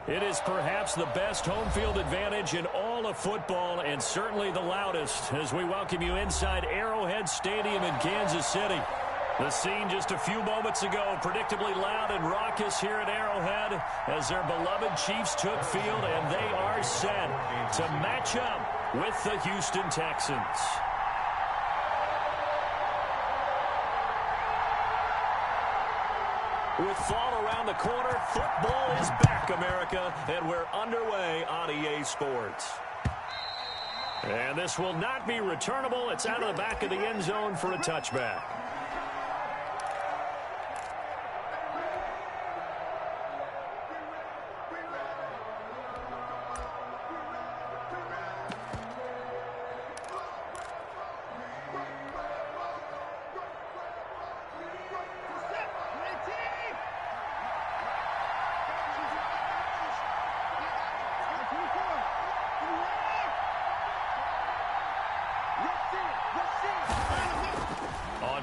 It is perhaps the best home field advantage in all of football and certainly the loudest as we welcome you inside Arrowhead Stadium in Kansas City. The scene just a few moments ago, predictably loud and raucous here at Arrowhead as their beloved Chiefs took field, and they are set to match up with the Houston Texans. With fall around the corner, football is back, America, and we're underway on EA Sports. And this will not be returnable. It's out of the back of the end zone for a touchback.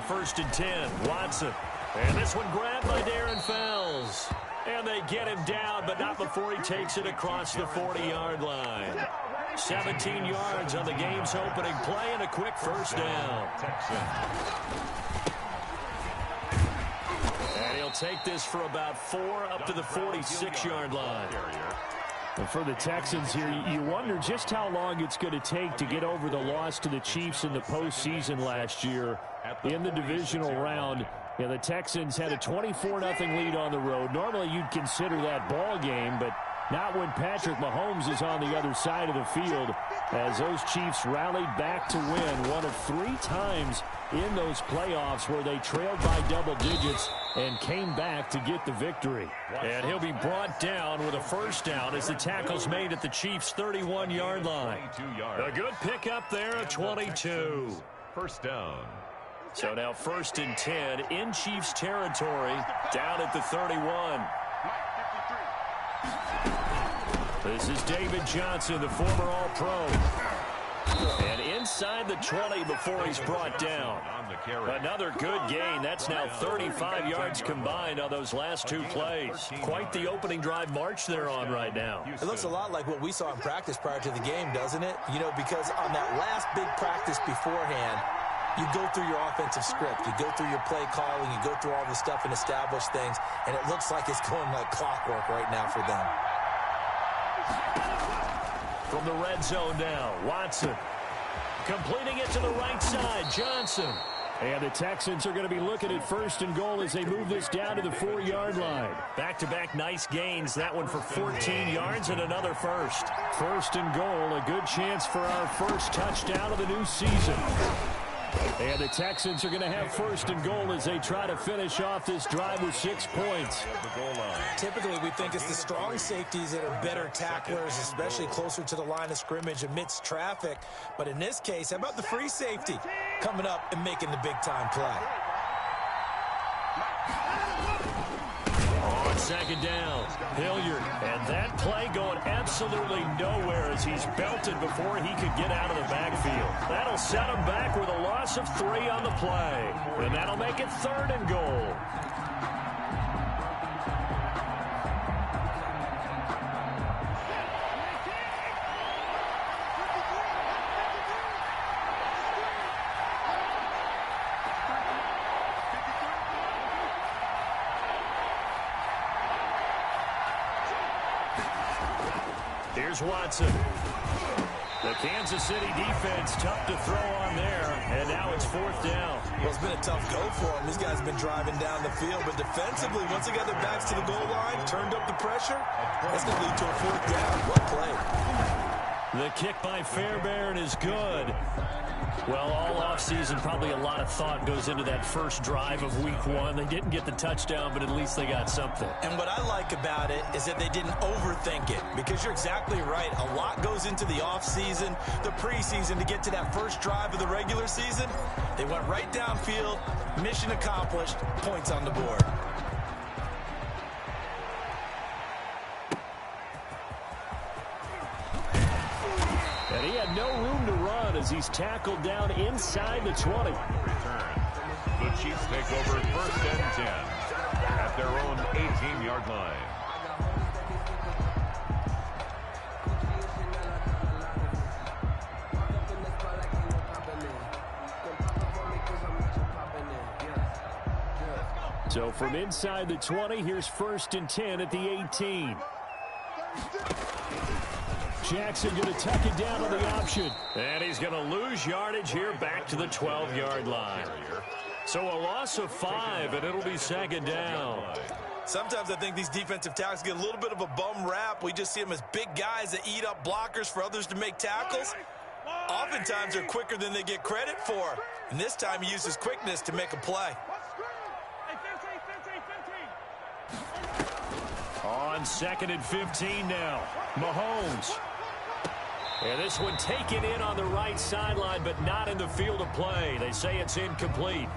First and 10, Watson. And this one grabbed by Darren Fells. And they get him down, but not before he takes it across the 40-yard line. 17 yards on the game's opening play and a quick first down. And he'll take this for about 4 up to the 46-yard line. And for the Texans here, you wonder just how long it's going to take to get over the loss to the Chiefs in the postseason last year in the divisional round. And the Texans had a 24-0 lead on the road. Normally you'd consider that ball game, but not when Patrick Mahomes is on the other side of the field, as those Chiefs rallied back to win one of 3 times in those playoffs where they trailed by double digits and came back to get the victory. And he'll be brought down with a first down as the tackle's made at the Chiefs' 31-yard line. A good pickup there at 22. First down. So now first and 10 in Chiefs territory, down at the 31. This is David Johnson, the former All-Pro. And inside the 20 before he's brought down. Another good gain. That's now 35 yards combined on those last 2 plays. Quite the opening drive march they're on right now. It looks a lot like what we saw in practice prior to the game, doesn't it? You know, because on that last big practice beforehand, you go through your offensive script. You go through your play calling. You go through all the stuff and establish things. And it looks like it's going like clockwork right now for them. From the red zone now, Watson. Completing it to the right side, Johnson. And the Texans are going to be looking at first and goal as they move this down to the 4-yard line. Back-to-back nice gains. That one for 14 yards and another first. First and goal, a good chance for our first touchdown of the new season. And the Texans are going to have first and goal as they try to finish off this drive with 6 points. Typically, we think it's the strong safeties that are better tacklers, especially closer to the line of scrimmage amidst traffic. But in this case, how about the free safety coming up and making the big-time play? On second down, Hilliard. And that play going absolutely nowhere as he's belted before he could get out of the backfield. That'll set him back with a loss of 3 on the play. And that'll make it third and goal. Here's Watson. The Kansas City defense tough to throw on there, and now it's 4th down. Well, it's been a tough go for them. These guys have been driving down the field, but defensively, once they got their backs to the goal line, turned up the pressure, that's going to lead to a 4th down. What play? The kick by Fairbairn is good. Well, all offseason, probably a lot of thought goes into that first drive of week 1. They didn't get the touchdown, but at least they got something. And what I like about it is that they didn't overthink it, because you're exactly right. A lot goes into the offseason, the preseason to get to that first drive of the regular season. They went right downfield, mission accomplished, points on the board. And he had no room to run as he's tackled down inside the 20. Return. The Chiefs take over first and 10 at their own 18-yard line. So from inside the 20, here's 1st and 10 at the 18. Jackson going to tuck it down on the option. And he's going to lose yardage here back to the 12-yard line. So a loss of 5, and it'll be 2nd down. Sometimes I think these defensive tackles get a little bit of a bum rap. We just see them as big guys that eat up blockers for others to make tackles. Oftentimes they're quicker than they get credit for. And this time he uses quickness to make a play. On 2nd and 15 now. Mahomes. And this one taken in on the right sideline, but not in the field of play. They say it's incomplete.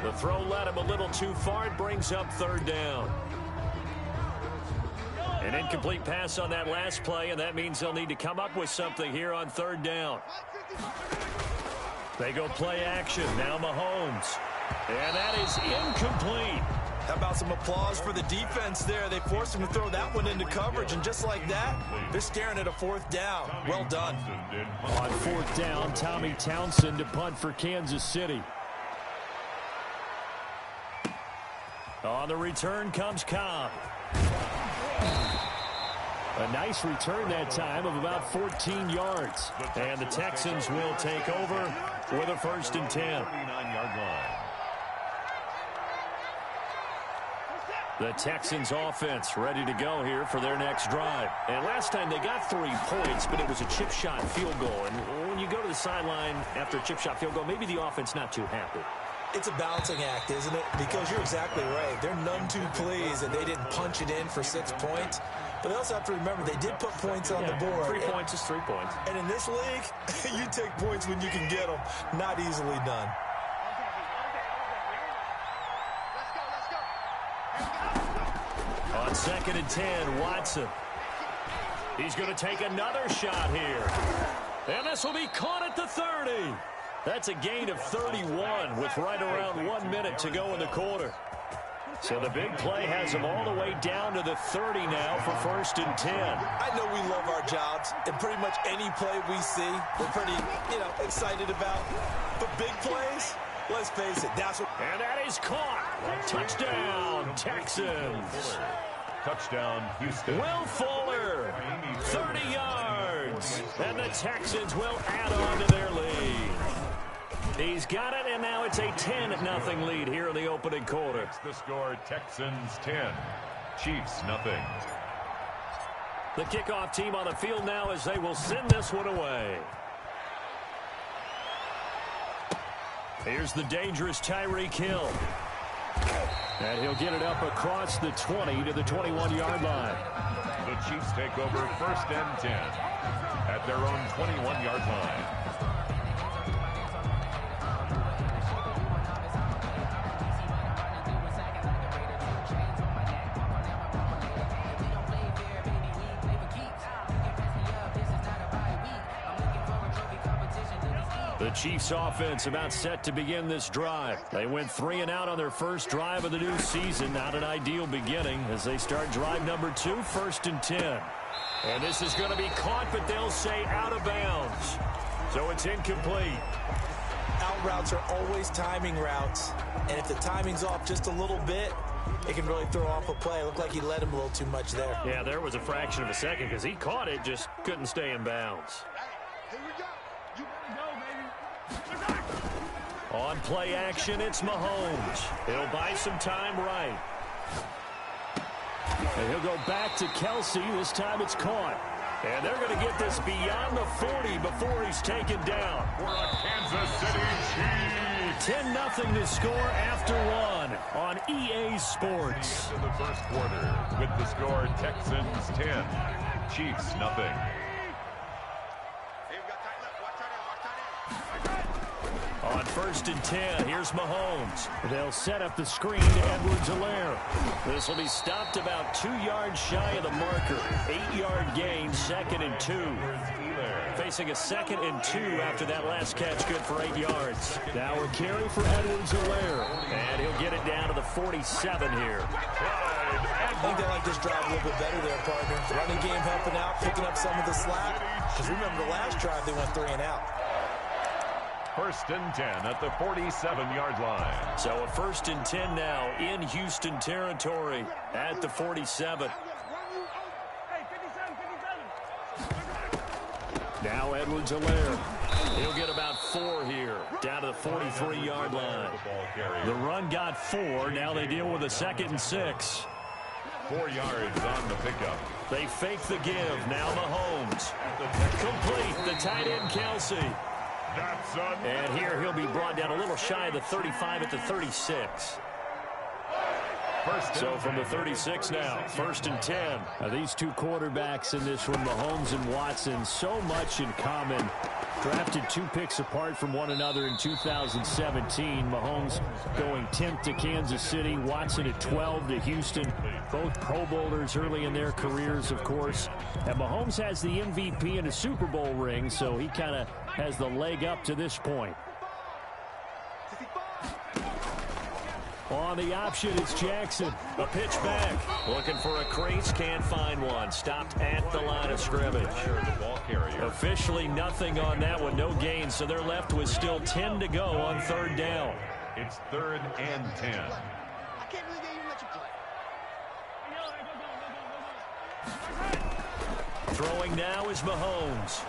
The throw led him a little too far. It brings up 3rd down. An incomplete pass on that last play, and that means they'll need to come up with something here on 3rd down. They go play action. Now Mahomes. And that is incomplete. How about some applause for the defense there? They forced him to throw that one into coverage, and just like that, they're staring at a 4th down. Well done. On 4th down, Tommy Townsend to punt for Kansas City. On the return comes Cobb. A nice return that time of about 14 yards. And the Texans will take over with a 1st and 10. 39-yard line. The Texans offense ready to go here for their next drive. And last time they got 3 points, but it was a chip shot field goal. And when you go to the sideline after a chip shot field goal, maybe the offense not too happy. It's a balancing act, isn't it? Because you're exactly right. They're none too pleased that they didn't punch it in for 6 points. But they also have to remember they did put points on the board. 3 points is 3 points. And in this league, you take points when you can get them. Not easily done. On 2nd and 10, Watson. He's going to take another shot here. And this will be caught at the 30. That's a gain of 31 with right around 1 minute to go in the quarter. So the big play has them all the way down to the 30 now for 1st and 10. I know we love our jobs, and pretty much any play we see, we're pretty, excited about. But big plays, let's face it, that's what... And that is caught. Touchdown, Texans. Touchdown, Houston. Will Fuller, 30 yards. And the Texans will add on to their lead. He's got it, and now it's a 10-0 lead here in the opening quarter. It's the score, Texans 10, Chiefs nothing. The kickoff team on the field now as they will send this one away. Here's the dangerous Tyreek Hill. And he'll get it up across the 20 to the 21-yard line. The Chiefs take over 1st and 10 at their own 21-yard line. The Chiefs offense about set to begin this drive. They went 3 and out on their first drive of the new season. Not an ideal beginning as they start drive number 2, 1st and 10. And this is going to be caught, but they'll say out of bounds. So it's incomplete. Out routes are always timing routes. And if the timing's off just a little bit, it can really throw off a play. It looked like he led him a little too much there. Yeah, there was a fraction of a second because he caught it, just couldn't stay in bounds. Here we go. You go, baby. On play action, it's Mahomes. He'll buy some time right. And he'll go back to Kelsey. This time it's caught. And they're going to get this beyond the 40 before he's taken down. For a Kansas City Chiefs. 10-0 to score after 1 on EA Sports. Into the first quarter with the score Texans 10, Chiefs nothing. On 1st and 10, here's Mahomes. They'll set up the screen to Edwards-Helaire. This will be stopped about 2 yards shy of the marker. 8-yard gain, 2nd and 2. Facing a 2nd and 2 after that last catch, good for 8 yards. Now a carry for Edwards-Helaire. And he'll get it down to the 47 here. I think they like this drive a little bit better there, partner. Running game helping out, picking up some of the slack. Because remember the last drive, they went 3 and out. First and 10 at the 47-yard line. So a first and 10 now in Houston territory at the 47. Now Edwards-Helaire. He'll get about 4 here, down to the 43-yard line. The run got 4. Now they deal with a 2nd and 6. 4 yards on the pickup. They fake the give. Now Mahomes. Complete. The tight end, Kelsey. And here he'll be brought down a little shy of the 35 at the 36. So from the 36 now, first and 10. Now these two quarterbacks in this one, Mahomes and Watson, so much in common. Drafted 2 picks apart from one another in 2017. Mahomes going 10th to Kansas City, Watson at 12 to Houston. Both Pro Bowlers early in their careers, of course. And Mahomes has the MVP and a Super Bowl ring, so he kind of has the leg up to this point. On the option, it's Jackson. A pitch back. Looking for a crease, can't find one. Stopped at the line of scrimmage. Officially nothing on that one, no gain, so they're left with still 10 to go on 3rd down. It's 3rd and 10. I can't believe they even let you play. Throwing now is Mahomes.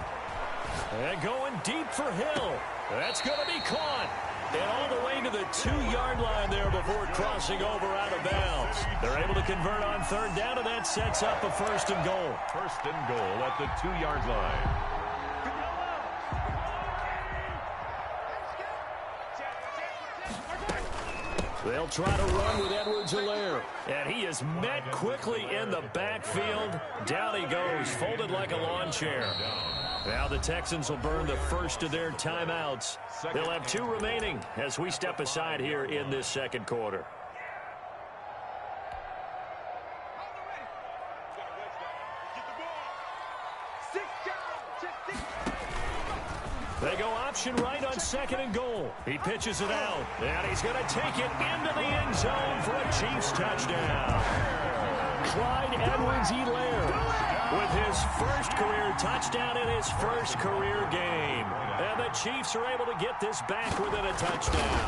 And going deep for Hill. That's going to be caught. And all the way to the 2-yard line there before crossing over out of bounds. They're able to convert on 3rd down, and that sets up a 1st and goal. 1st and goal at the 2-yard line. They'll try to run with Edwards-Helaire. And he is met quickly in the backfield. Down he goes, folded like a lawn chair. Now the Texans will burn the first of their timeouts. They'll have 2 remaining as we step aside here in this 2nd quarter. They go option right on 2nd and goal. He pitches it out, and he's going to take it into the end zone for a Chiefs touchdown. Clyde Edwards-Helaire with his first career touchdown in his first career game. And the Chiefs are able to get this back within a touchdown.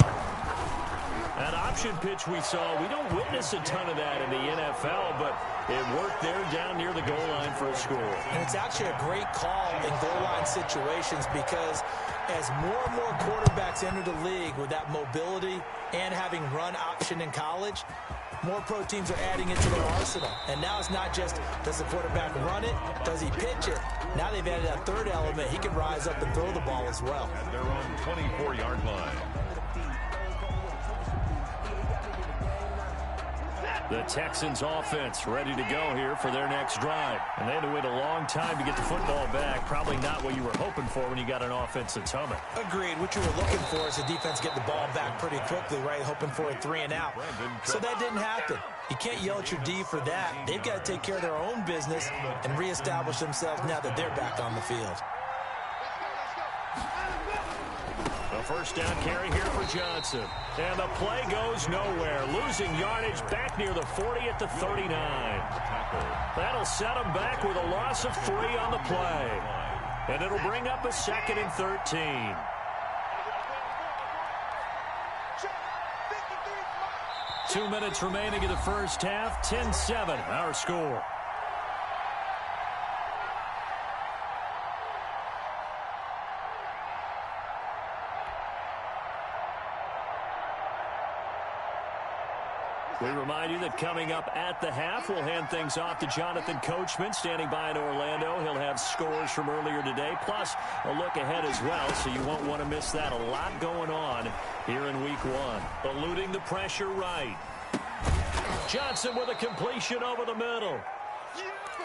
That option pitch we saw, we don't witness a ton of that in the NFL, but it worked there down near the goal line for a score. And it's actually a great call in goal line situations because as more and more quarterbacks enter the league with that mobility and having run option in college, more pro teams are adding it to their arsenal. And now it's not just, does the quarterback run it? Does he pitch it? Now they've added that 3rd element. He can rise up and throw the ball as well. At their own 24-yard line. The Texans offense ready to go here for their next drive. And they had to wait a long time to get the football back. Probably not what you were hoping for when you got an offense that's humming. Agreed. What you were looking for is the defense get the ball back pretty quickly, right? Hoping for a 3 and out. So that didn't happen. You can't yell at your D for that. They've got to take care of their own business and reestablish themselves now that they're back on the field. A first down carry here for Johnson. And the play goes nowhere. Losing yardage back near the 40 at the 39. That'll set them back with a loss of 3 on the play. And it'll bring up a 2nd and 13. Two minutes remaining in the first half. 10-7, our score. We remind you that coming up at the half, we'll hand things off to Jonathan Coachman, standing by in Orlando. He'll have scores from earlier today, plus a look ahead as well, so you won't want to miss that. A lot going on here in Week 1. Eluding the pressure right. Johnson with a completion over the middle.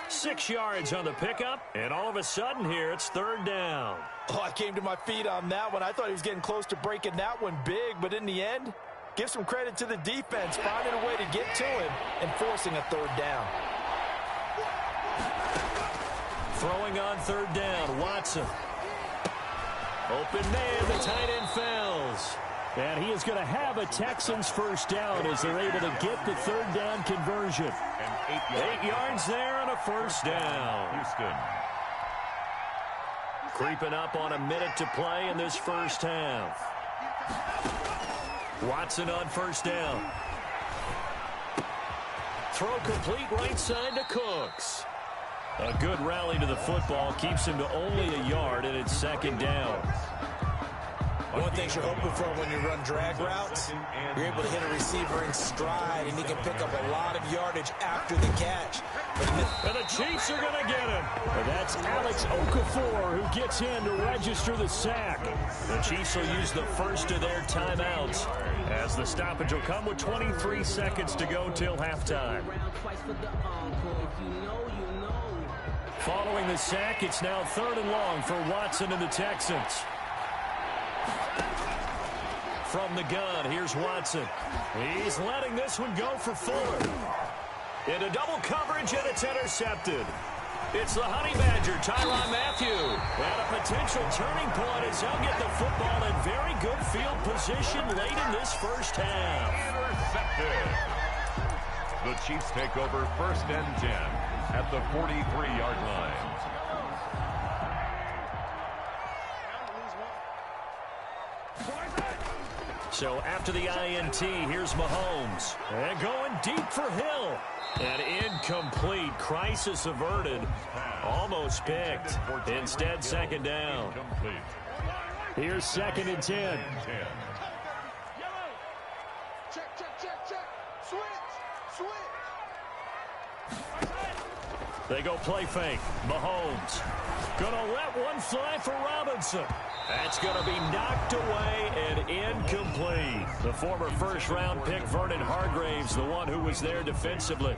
6 yards on the pickup, and all of a sudden here, it's 3rd down. Oh, I came to my feet on that one. I thought he was getting close to breaking that one big, but in the end, give some credit to the defense, finding a way to get to him and forcing a 3rd down. Throwing on 3rd down, Watson. Open man, the tight end fails. And he is going to have a Texans first down as they're able to get the 3rd down conversion. And 8 yards there and a first down. Houston. Creeping up on a minute to play in this first half. Watson on first down. Throw complete right side to Cooks. A good rally to the football keeps him to only a yard, and it's second down. One thing you're hoping for when you run drag routes, you're able to hit a receiver in stride, and he can pick up a lot of yardage after the catch. And the Chiefs are going to get him. And that's Alex Okafor who gets in to register the sack. The Chiefs will use the first of their timeouts as the stoppage will come with 23 seconds to go till halftime. Following the sack, it's now 3rd and long for Watson and the Texans. From the gun, here's Watson. He's letting this one go for Fuller. Into double coverage, and it's intercepted. It's the Honey Badger, Tyrann Mathieu. And a potential turning point as they'll get the football in very good field position late in this first half. Intercepted. The Chiefs take over 1st and 10 at the 43-yard line. So after the INT, here's Mahomes. And going deep for Hill. And incomplete. Crisis averted. Almost picked. Instead, second down. Here's 2nd and 10. Check, check, check, check. Switch. They go play fake. Mahomes. Gonna let one fly for Robinson. That's going to be knocked away and incomplete. The former first-round pick, Vernon Hargraves, the one who was there defensively.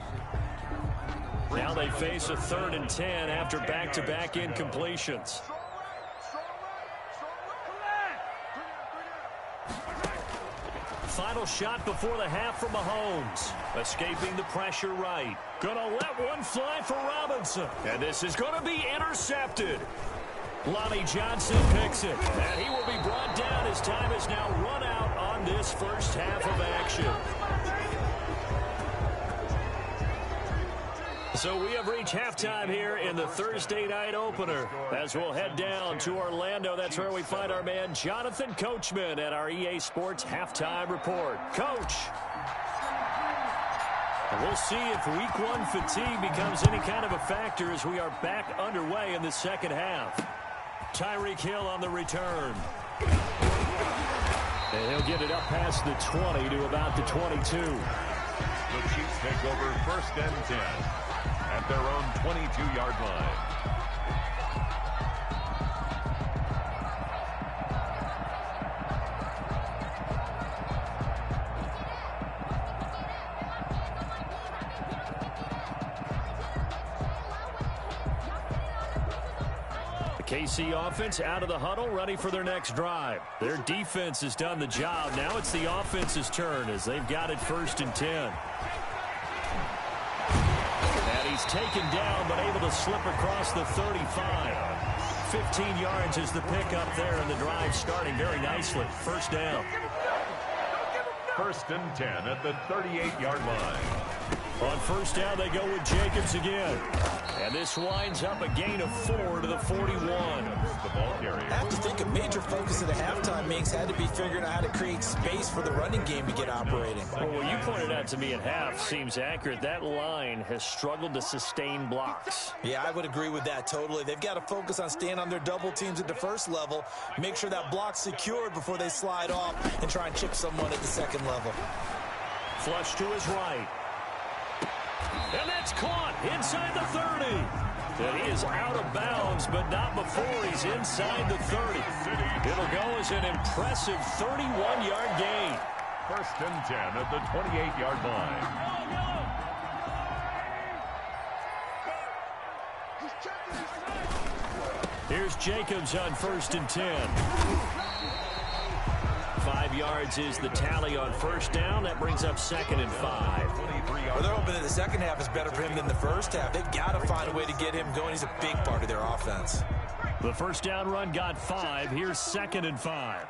Now they face a 3rd and 10 after back-to-back incompletions. Final shot before the half from Mahomes. Escaping the pressure right. Gonna let one fly for Robinson. And this is going to be intercepted. Lonnie Johnson picks it. And he will be brought down as time is now run out on this first half of action. So we have reached halftime here in the Thursday night opener. As we'll head down to Orlando, that's where we find our man Jonathan Coachman at our EA Sports Halftime Report. Coach. We'll see if week 1 fatigue becomes any kind of a factor as we are back underway in the second half. Tyreek Hill on the return. And he'll get it up past the 20 to about the 22. The Chiefs take over 1st and 10 at their own 22-yard line. KC offense out of the huddle, ready for their next drive. Their defense has done the job. Now it's the offense's turn as they've got it 1st and 10. And he's taken down but able to slip across the 35. 15 yards is the pickup there, and the drive starting very nicely. First down. 1st and 10 at the 38-yard line. On first down, they go with Jacobs again. And this winds up a gain of 4 to the 41. The ball carrier. I have to think a major focus of the halftime mix had to be figuring out how to create space for the running game to get operating. Well, what you pointed out to me at half seems accurate. That line has struggled to sustain blocks. Yeah, I would agree with that totally. They've got to focus on staying on their double teams at the first level, make sure that block's secured before they slide off and try and chip someone at the second level. Flush to his right. And that's caught inside the 30. And he is out of bounds, but not before he's inside the 30. It'll go as an impressive 31-yard gain. 1st and 10 at the 28-yard line. Here's Jacobs on 1st and 10. 5 yards is the tally on first down. That brings up 2nd and 5. Well, they're hoping that the second half is better for him than the first half. They've got to find a way to get him going. He's a big part of their offense. The first down run got 5. Here's 2nd and 5.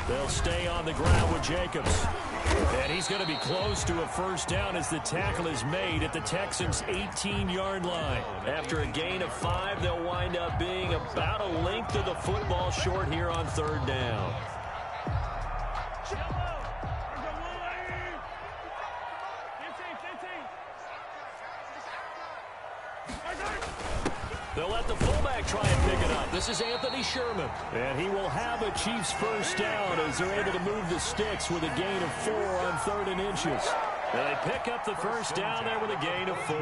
They'll stay on the ground with Jacobs. And he's going to be close to a first down as the tackle is made at the Texans' 18-yard line. After a gain of 5, they'll wind up being about a length of the football short here on third down. They'll let the fullback try and pick it up. This is Anthony Sherman. And he will have a Chiefs first down as they're able to move the sticks with a gain of 4 on 3rd and inches. And they pick up the first down there with a gain of 4.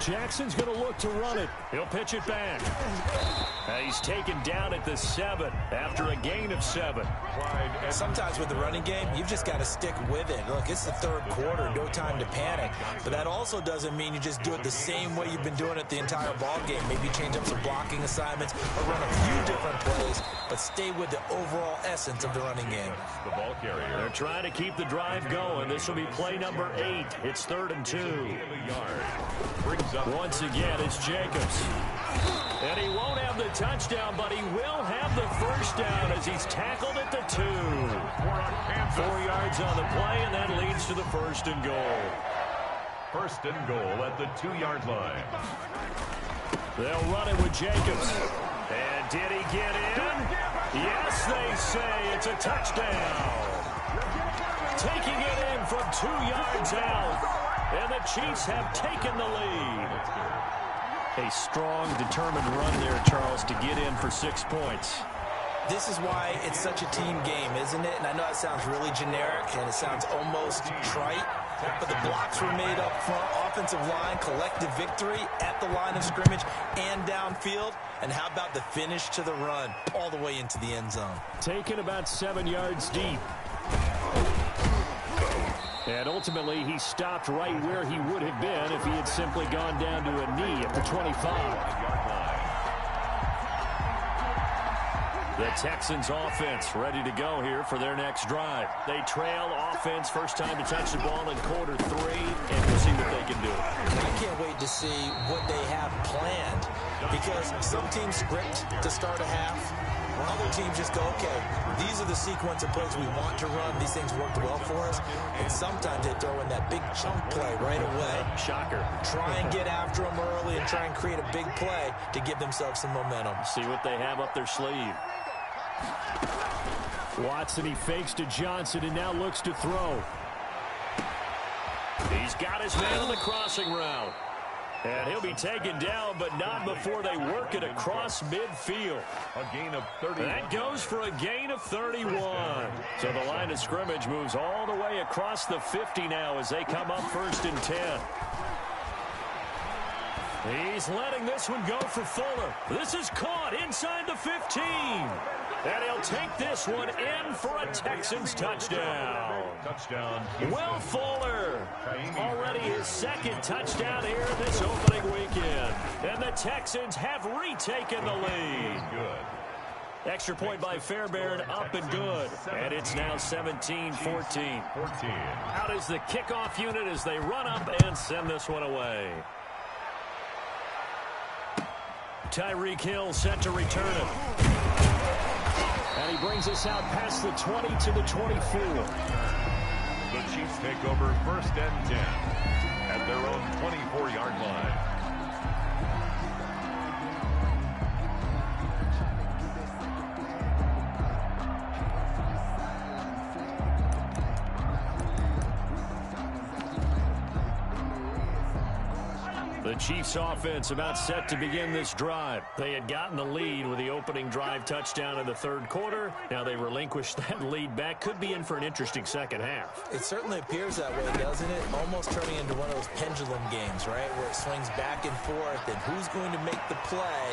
Jackson's going to look to run it. He'll pitch it back. He's taken down at the 7 after a gain of 7. Sometimes with the running game, you've just got to stick with it. Look, it's the third quarter, no time to panic. But that also doesn't mean you just do it the same way you've been doing it the entire ball game. Maybe change up some blocking assignments or run a few different plays, but stay with the overall essence of the running game. The ball carrier. They're trying to keep the drive going. This will be play number 8. It's 3rd and 2. Once again, it's Jacobs. And he won't have the touchdown, but he will have the first down as he's tackled at the 2. 4 yards on the play, and that leads to the 1st and goal. 1st and goal at the 2-yard line. They'll run it with Jacobs. And did he get in? Yes, they say it's a touchdown. Taking it in from 2 yards out. And the Chiefs have taken the lead. A strong, determined run there, Charles, to get in for 6 points. This is why it's such a team game, isn't it? And I know it sounds really generic and it sounds almost trite, but the blocks were made up front, offensive line, collective victory at the line of scrimmage and downfield. And how about the finish to the run all the way into the end zone? Taken about 7 yards deep. And ultimately, he stopped right where he would have been if he had simply gone down to a knee at the 25. The Texans offense ready to go here for their next drive. They trail offense, first time to touch the ball in quarter 3, and we'll see what they can do. I can't wait to see what they have planned, because some teams script to start a half. Other teams just go, okay, these are the sequence of plays we want to run. These things worked well for us. And sometimes they throw in that big chunk play right away. Shocker. Try and get after them early and try and create a big play to give themselves some momentum. See what they have up their sleeve. Watson, he fakes to Johnson and now looks to throw. He's got his man on the crossing route. And he'll be taken down, but not before they work it across midfield. A gain of 30. That goes for a gain of 31. So the line of scrimmage moves all the way across the 50 now as they come up 1st and 10. He's letting this one go for Fuller. This is caught inside the 15. And he'll take this one in for a Texans touchdown. Touchdown. Will Fuller, already his 2nd touchdown here in this opening weekend. And the Texans have retaken the lead. Good. Extra point by Fairbairn, up and good. And it's now 17-14. Out is the kickoff unit as they run up and send this one away. Tyreek Hill set to return it. And he brings us out past the 20 to the 24. The Chiefs take over 1st and 10 at their own 24-yard line. The Chiefs offense about set to begin this drive. They had gotten the lead with the opening drive touchdown in the 3rd quarter. Now they relinquished that lead back. Could be in for an interesting second half. It certainly appears that way, doesn't it? Almost turning into one of those pendulum games, right? Where it swings back and forth, and who's going to make the play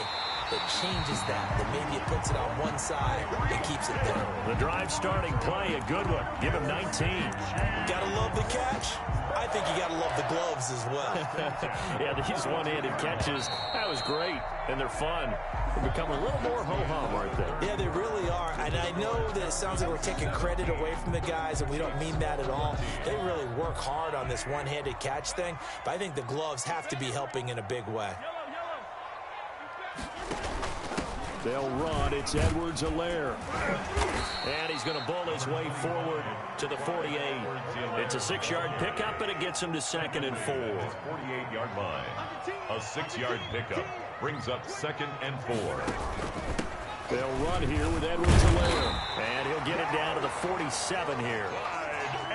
that changes that maybe it puts it on one side and keeps it there. The drive starting play, a good one. Give him 19. Gotta love the catch. I think you gotta love the gloves as well. Yeah, these one-handed catches, that was great, and they're fun. They become a little more ho-hum, aren't they? Yeah, they really are. And I know that it sounds like we're taking credit away from the guys, and we don't mean that at all. They really work hard on this one-handed catch thing, but I think the gloves have to be helping in a big way. They'll run. It's Edwards-Helaire. And he's going to bull his way forward to the 48. It's a 6-yard pickup, and it gets him to 2nd and 4. 48-yard line. A 6-yard pickup brings up 2nd and 4. They'll run here with Edwards-Helaire. And he'll get it down to the 47 here.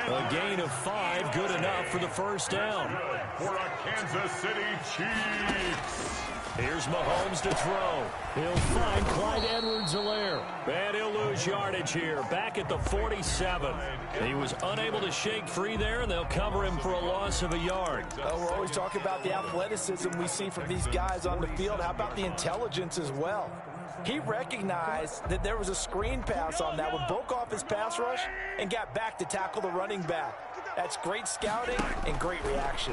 A gain of 5, good enough for the first down. For a Kansas City Chiefs. Here's Mahomes to throw. He'll find Clyde Edwards-Helaire. And he'll lose yardage here, back at the 47. He was unable to shake free there, and they'll cover him for a loss of a yard. Well, we're always talking about the athleticism we see from these guys on the field. How about the intelligence as well? He recognized that there was a screen pass on that one, broke off his pass rush, and got back to tackle the running back. That's great scouting and great reaction.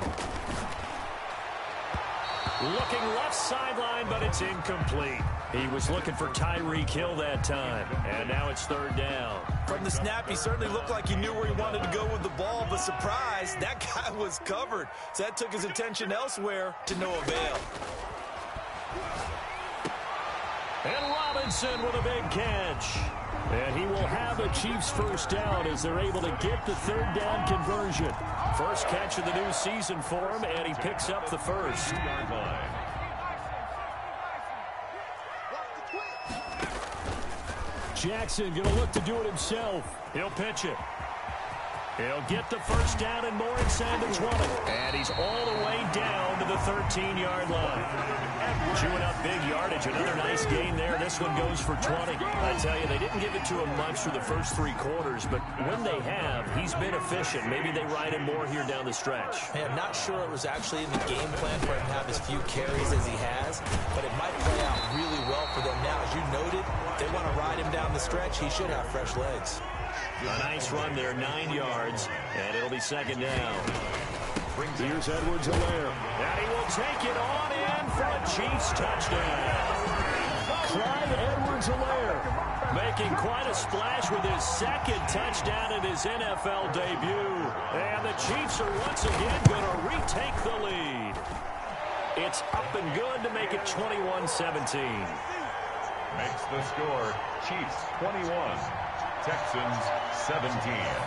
Looking left sideline, but it's incomplete. He was looking for Tyreek Hill that time, and now it's 3rd down. From the snap, he certainly looked like he knew where he wanted to go with the ball, but surprise, that guy was covered. So that took his attention elsewhere to no avail. And Robinson with a big catch. And he will have a Chiefs first down as they're able to get the 3rd down conversion. First catch of the new season for him, and he picks up the first. Jackson going to look to do it himself. He'll pitch it. He'll get the first down and more inside the 20. And he's all the way down to the 13-yard line. Chewing up big yardage. Another nice gain there. This one goes for 20. I tell you, they didn't give it to him much through the first 3 quarters, but when they have, he's been efficient. Maybe they ride him more here down the stretch. Man, I'm not sure it was actually in the game plan for him to have as few carries as he has, but it might play out really well for them now. As you noted, they want to ride him down the stretch. He should have fresh legs. A nice run there, 9 yards, and it'll be 2nd down. Here's Edwards-Helaire. And he will take it on in for a Chiefs touchdown. Clyde Edwards-Helaire making quite a splash with his 2nd touchdown in his NFL debut. And the Chiefs are once again going to retake the lead. It's up and good to make it 21-17. Makes the score Chiefs 21. Texans 17.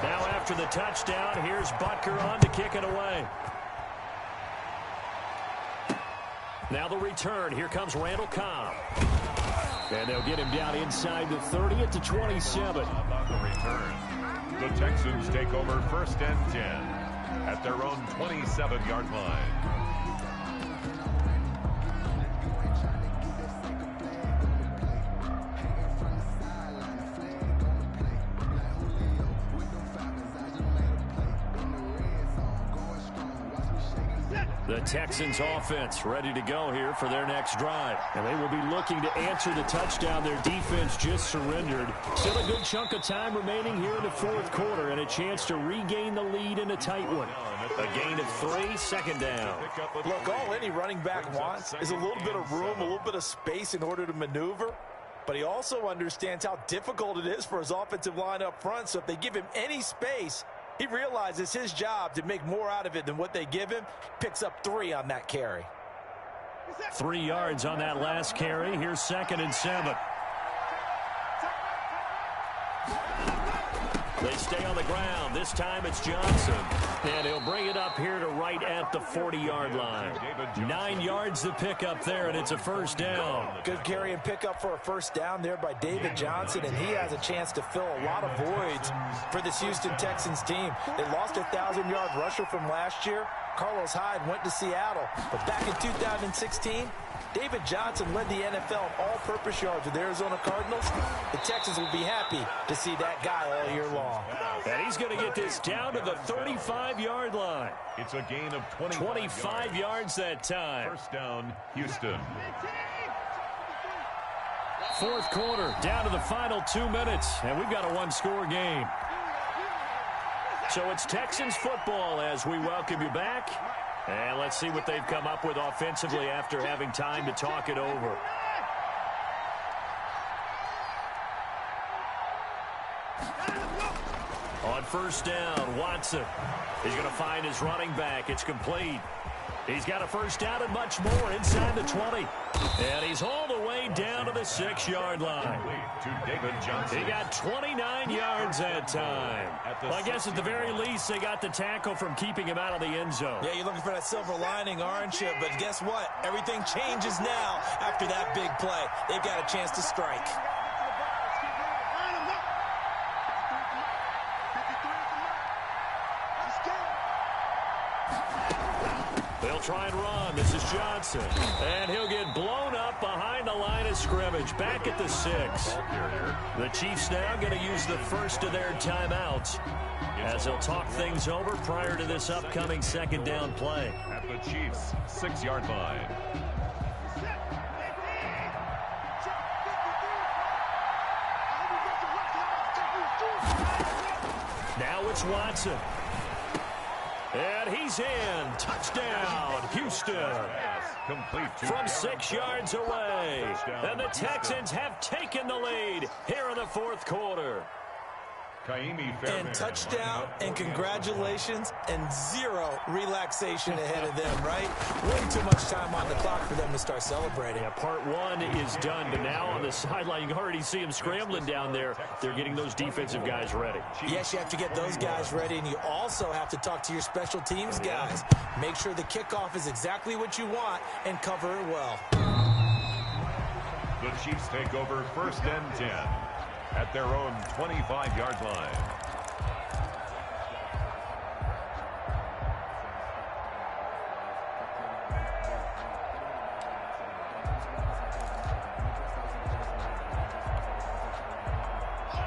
Now after the touchdown, here's Butker on to kick it away. Now the return. Here comes Randall Cobb. And they'll get him down inside the 30 at the 27. The return. The Texans take over 1st and 10 at their own 27-yard line. The Texans offense ready to go here for their next drive. And they will be looking to answer the touchdown their defense just surrendered. Still a good chunk of time remaining here in the 4th quarter and a chance to regain the lead in a tight one. A gain of 3, 2nd down. Look, all any running back wants is a little bit of room, a little bit of space in order to maneuver. But he also understands how difficult it is for his offensive line up front. So if they give him any space, he realizes his job to make more out of it than what they give him. Picks up 3 on that carry. 3 yards on that last carry. Here's 2nd and 7. They stay on the ground. This time it's Johnson. And he'll bring it up here to right at the 40-yard line. 9 yards to pick up there, and it's a first down. Good carry and pick up for a first down there by David Johnson, and he has a chance to fill a lot of voids for this Houston Texans team. They lost a 1,000-yard rusher from last year. Carlos Hyde went to Seattle, but back in 2016, David Johnson led the NFL in all-purpose yards with the Arizona Cardinals. The Texans will be happy to see that guy all year long. And he's going to get this down to the 35-yard line. It's a gain of 25 yards that time. First down, Houston. 4th quarter, down to the final 2 minutes, and we've got a 1-score game. So it's Texans football as we welcome you back. And let's see what they've come up with offensively after having time to talk it over. On first down, Watson. He's going to find his running back. It's complete. He's got a first down and much more inside the 20. And he's all the way down to the 6-yard line. To David Johnson. He got 29 yards that time. Well, I guess at the very least, they got the tackle from keeping him out of the end zone. Yeah, you're looking for that silver lining, aren't you? But guess what? Everything changes now after that big play. They've got a chance to strike. They'll try and run. This is Johnson. And he'll get blown up behind the line of scrimmage. Back at the 6. The Chiefs now going to use the first of their timeouts as they'll talk things over prior to this upcoming second down play. At the Chiefs' 6-yard line. Now it's Watson. And he's in. Touchdown, Houston. Complete From 6 yards away. And the Texans have taken the lead here in the fourth quarter. And touchdown, and congratulations, and zero relaxation ahead of them, right? Way too much time on the clock for them to start celebrating. Yeah, part one is done, but now on the sideline, you can already see them scrambling down there. They're getting those defensive guys ready. Yes, you have to get those guys ready, and you also have to talk to your special teams guys. Make sure the kickoff is exactly what you want and cover it well. The Chiefs take over 1st and 10. At their own 25-yard line.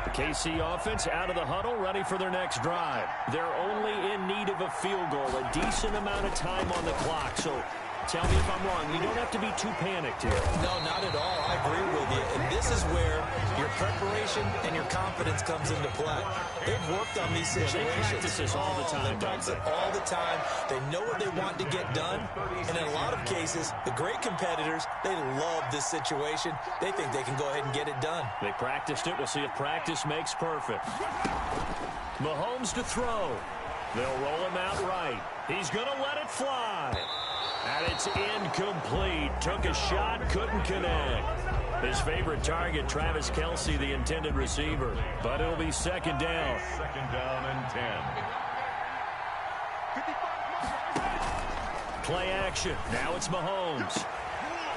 The KC offense out of the huddle, ready for their next drive. They're only in need of a field goal, a decent amount of time on the clock. So tell me if I'm wrong. You don't have to be too panicked here. No, not at all. I agree with you. And this is where your preparation and your confidence comes into play. They've worked on these situations. They practice this all the time. They practice it all the time. They know what they want to get done. And in a lot of cases, the great competitors, they love this situation. They think they can go ahead and get it done. They practiced it. We'll see if practice makes perfect. Mahomes to throw. They'll roll him out right. He's going to let it fly. And it's incomplete. Took a shot, couldn't connect. His favorite target, Travis Kelce, the intended receiver. But it'll be second down. 2nd down and 10. Play action. Now it's Mahomes.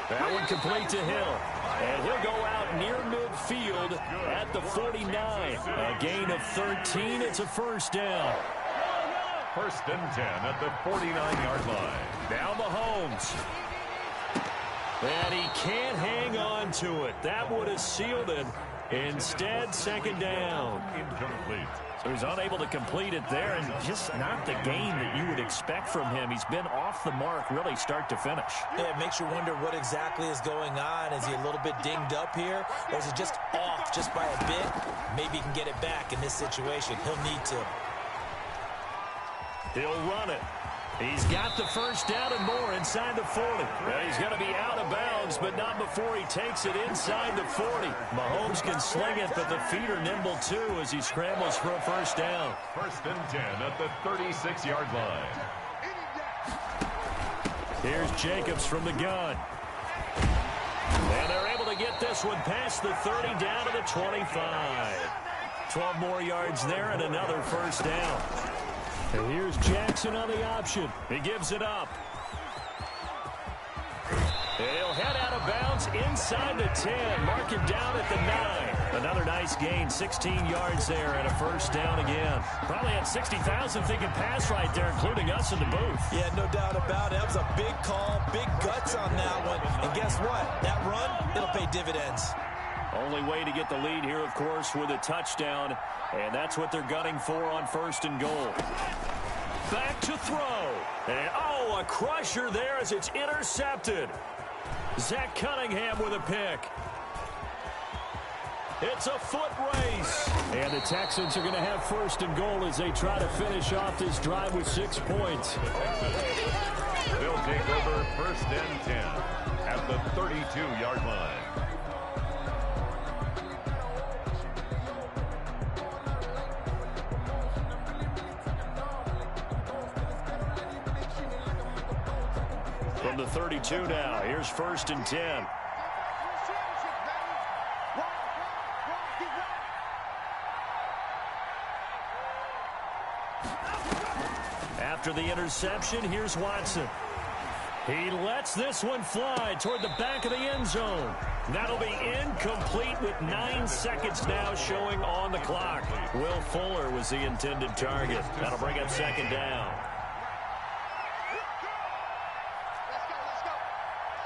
That one complete to Hill. And he'll go out near midfield at the 49. A gain of 13. It's a first down. 1st and 10 at the 49-yard line. Now Mahomes. And he can't hang on to it. That would have sealed it. Instead, second down. Incomplete. So he's unable to complete it there, and just not the game that you would expect from him. He's been off the mark really start to finish. Yeah, it makes you wonder what exactly is going on. Is he a little bit dinged up here, or is he just off just by a bit? Maybe he can get it back in this situation. He'll need to. He'll run it. He's got the first down and more inside the 40. Well, he's going to be out of bounds, but not before he takes it inside the 40. Mahomes can sling it, but the feet are nimble too as he scrambles for a first down. 1st and 10 at the 36-yard line. Here's Jacobs from the gun. And they're able to get this one past the 30 down to the 25. 12 more yards there and another first down. And here's Jackson on the option. He gives it up. And he'll head out of bounds inside the 10. Mark him down at the 9. Another nice gain, 16 yards there and a first down again. Probably had 60,000 thinking pass right there, including us in the booth. Yeah, no doubt about it. That was a big call, big guts on that one. And guess what? That run, it'll pay dividends. Only way to get the lead here, of course, with a touchdown. And that's what they're gunning for on 1st and goal. Back to throw. And, a crusher there as it's intercepted. Zach Cunningham with a pick. It's a foot race. And the Texans are going to have 1st and goal as they try to finish off this drive with 6 points. They'll take over 1st and 10 at the 32-yard line. From the 32 now, here's 1st and 10. After the interception, here's Watson. He lets this one fly toward the back of the end zone. That'll be incomplete with 9 seconds now showing on the clock. Will Fuller was the intended target. That'll bring up 2nd down. Let's go.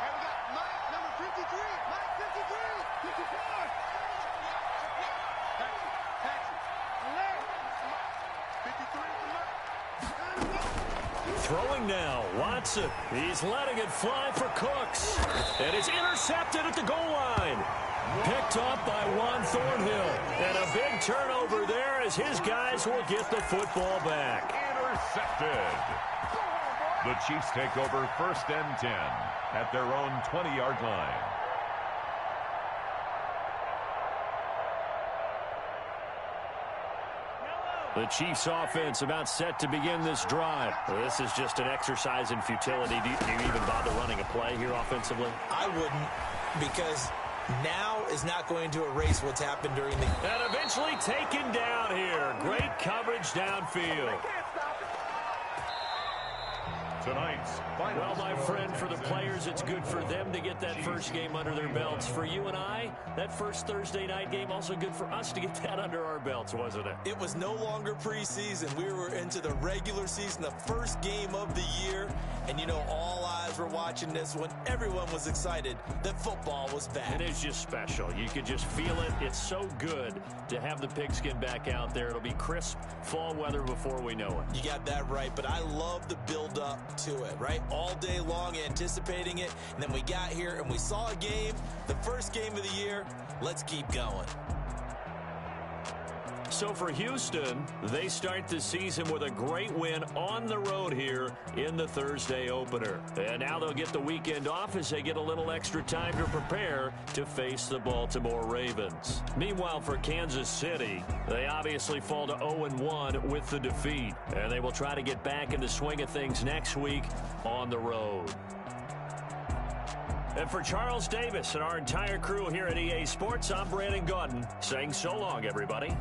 Hey, we got Mike, number 53. Mike, 53. 54. Taxi. 53 for Mike. Throwing now, Watson. He's letting it fly for Cooks. And it's intercepted at the goal line. Picked up by Juan Thornhill. And a big turnover there as his guys will get the football back. Intercepted. The Chiefs take over 1st and 10 at their own 20-yard line. The Chiefs offense about set to begin this drive. This is just an exercise in futility. Do you even bother running a play here offensively? I wouldn't, because now is not going to erase what's happened during the... And eventually taken down here. Great coverage downfield. Tonight's final. Well, my friend, for the players, it's good for them to get that first game under their belts. For you and I, that first Thursday night game, also good for us to get that under our belts, wasn't it? It was no longer preseason. We were into the regular season, the first game of the year. And, you know, all eyes were watching this one. Everyone was excited that football was back. It is just special. You could just feel it. It's so good to have the pigskin back out there. It'll be crisp fall weather before we know it. You got that right, but I love the build-up to it, right? All day long anticipating it, and then we got here and we saw a game, the first game of the year. Let's keep going. So for Houston, they start the season with a great win on the road here in the Thursday opener. And now they'll get the weekend off as they get a little extra time to prepare to face the Baltimore Ravens. Meanwhile, for Kansas City, they obviously fall to 0-1 with the defeat. And they will try to get back in the swing of things next week on the road. And for Charles Davis and our entire crew here at EA Sports, I'm Brandon Gaudin saying so long, everybody.